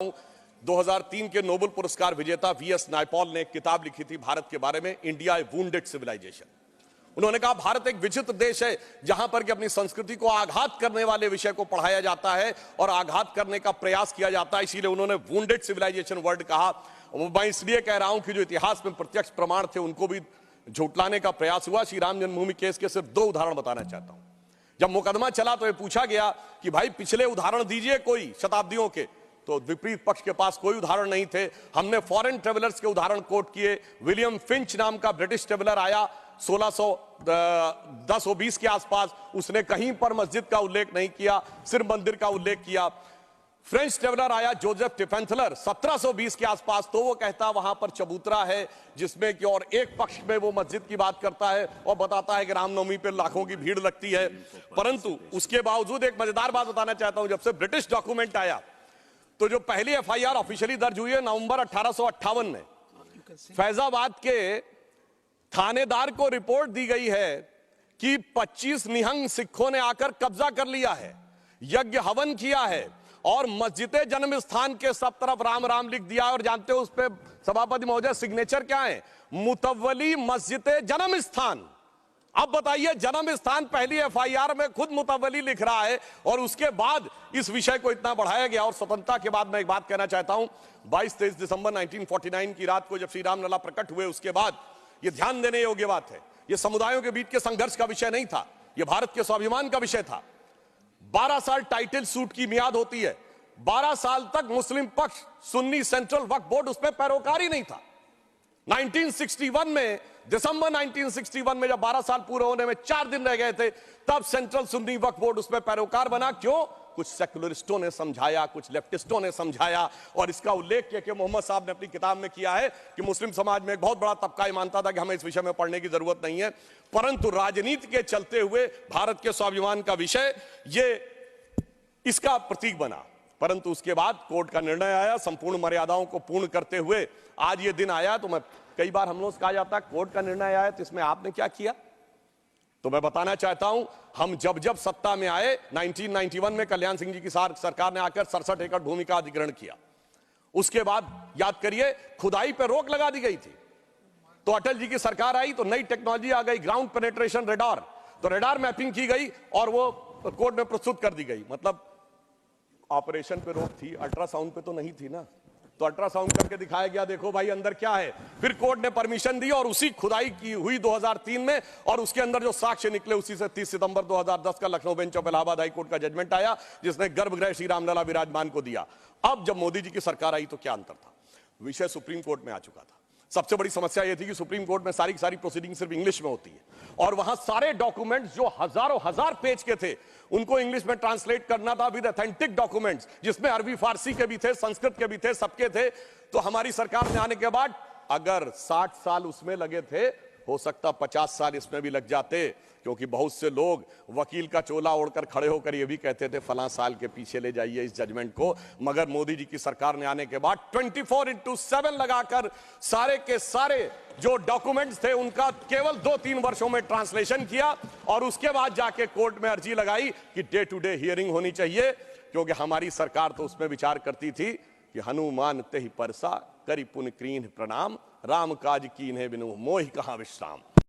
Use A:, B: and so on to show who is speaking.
A: 2003 के नोबेल पुरस्कार विजेता वीएस नायपॉल ने एक किताब लिखी थी भारत के बारे में, इंडिया ए वुंडेड सिविलाइजेशन। उन्होंने कहा भारत एक विचित्र देश है जहां पर कि अपनी संस्कृति को आघात करने वाले विषय को पढ़ाया जाता है और आघात करने का प्रयास किया जाता है, इसीलिए उन्होंने वुंडेड सिविलाइजेशन वर्ड कहा। मैं इसलिए कह रहा हूं कि जो इतिहास में प्रत्यक्ष प्रमाण थे उनको भी झुटलाने का प्रयास हुआ। श्री राम जन्मभूमि केस के सिर्फ 2 उदाहरण बताना चाहता हूं। जब मुकदमा चला तो यह पूछा गया कि भाई पिछले उदाहरण दीजिए कोई शताब्दियों के, तो विपरीत पक्ष के पास कोई उदाहरण नहीं थे। हमने फॉरेन ट्रेवलर्स के उदाहरण कोट किए। विलियम फिंच नाम का ब्रिटिश ट्रेवलर आया 1610 और 20 के आसपास, उसने कहीं पर मस्जिद का उल्लेख नहीं किया, सिर्फ मंदिर का उल्लेख किया। फ्रेंच ट्रेवलर आया जोसेफ टिफेंथलर 1720 के आसपास, तो वो कहता वहां पर चबूतरा है जिसमें कि और एक पक्ष में वो मस्जिद की बात करता है और बताता है कि रामनवमी पे लाखों की भीड़ लगती है। परंतु उसके बावजूद एक मजेदार बात बताना चाहता हूं, जब से ब्रिटिश डॉक्यूमेंट आया तो जो पहली एफआईआर ऑफिशियली दर्ज हुई है नवंबर 1858 में, फैजाबाद के थानेदार को रिपोर्ट दी गई है कि 25 निहंग सिखों ने आकर कब्जा कर लिया है, यज्ञ हवन किया है और मस्जिद जन्म स्थान के सब तरफ राम राम लिख दिया। और जानते हो उस पे सभापति महोदय सिग्नेचर क्या है? मुतव्वली मस्जिद जन्म स्थान। अब बताइए, जन्म स्थान पहली एफआईआर में खुद मुतव्वली लिख रहा है और उसके बाद इस विषय को इतना बढ़ाया गया। और स्वतंत्रता के बाद मैं एक बात कहना चाहता हूं, 22-23 दिसंबर 1949 की रात को जब श्री राम लला प्रकट हुए, उसके बाद यह ध्यान देने योग्य बात है, यह समुदायों के बीच के संघर्ष का विषय नहीं था, यह भारत के स्वाभिमान का विषय था। 12 साल टाइटल सूट की मियाद होती है, 12 साल तक मुस्लिम पक्ष सुन्नी सेंट्रल वक्फ बोर्ड उसमें पैरोकारी नहीं था। 1961 में, दिसंबर 1961 में जब 12 साल पूरे होने में 4 दिन रह गए थे, तब सेंट्रल सुन्नी वक्फ बोर्ड उसमें पैरोकार बना। क्यों? कुछ सेकुलरिस्टों ने समझाया, कुछ लेफ्टिस्टों ने समझाया। और इसका उल्लेख किया कि मोहम्मद साहब ने अपनी किताब में किया है कि मुस्लिम समाज में एक बहुत बड़ा तबका ये मानता था कि हमें इस विषय में पढ़ने की जरूरत नहीं है, परंतु राजनीति के चलते हुए भारत के स्वाभिमान का विषय ये इसका प्रतीक बना। परंतु उसके बाद कोर्ट का निर्णय आया, संपूर्ण मर्यादाओं को पूर्ण करते हुए आज ये दिन आया। तो मैं कई बार हम लोग कहा जाता है कोर्ट का निर्णय आया तो इसमें आपने क्या किया, तो मैं बताना चाहता हूं, हम जब जब सत्ता में आए 1991 में कल्याण सिंह जी की सरकार ने आकर 67 एकड़ भूमि का अधिग्रहण किया। उसके बाद याद करिए खुदाई पर रोक लगा दी गई थी। तो अटल जी की सरकार आई तो नई टेक्नोलॉजी आ गई, ग्राउंड पेनेट्रेशन रेडार, तो रेडार मैपिंग की गई और वो कोर्ट में प्रस्तुत कर दी गई। मतलब ऑपरेशन पे रोक थी, अल्ट्रासाउंड पे तो नहीं थी ना, तो अल्ट्रासाउंड करके दिखाया गया, देखो भाई अंदर क्या है। फिर कोर्ट ने परमिशन दी और उसी खुदाई की हुई 2003 में, और उसके अंदर जो साक्ष्य निकले उसी से 30 सितंबर 2010 का Lucknow bench of Allahabad high court का जजमेंट आया जिसने गर्भगृह श्री रामलला विराजमान को दिया। अब जब मोदी जी की सरकार आई तो क्या अंतर था? विषय सुप्रीम कोर्ट में आ चुका था। सबसे बड़ी समस्या यह थी कि सुप्रीम कोर्ट में सारी की सारी प्रोसीडिंग सिर्फ इंग्लिश में होती है और वहां सारे डॉक्यूमेंट्स जो हजारों हजार पेज के थे उनको इंग्लिश में ट्रांसलेट करना था विद ऑथेंटिक डॉक्यूमेंट्स, जिसमें अरबी फारसी के भी थे, संस्कृत के भी थे, सबके थे। तो हमारी सरकार में आने के बाद अगर 60 साल उसमें लगे थे, हो सकता 50 साल इसमें भी लग जाते, क्योंकि बहुत से लोग वकील का चोला ओढ़कर खड़े होकर ये भी कहते थे फलां साल के पीछे ले जाइए इस जजमेंट को। मगर मोदी जी की सरकार ने आने के बाद 24/7 लगाकर सारे के सारे जो डॉक्यूमेंट्स थे उनका केवल 2-3 वर्षों में ट्रांसलेशन किया और उसके बाद जाके कोर्ट में अर्जी लगाई कि डे टू डे हियरिंग होनी चाहिए, क्योंकि हमारी सरकार तो उसमें विचार करती थी कि हनुमान तेहि परसा करि पुन कीन्ह प्रणाम, राम काज कीन्हे बिनु मोहि कहां विश्राम।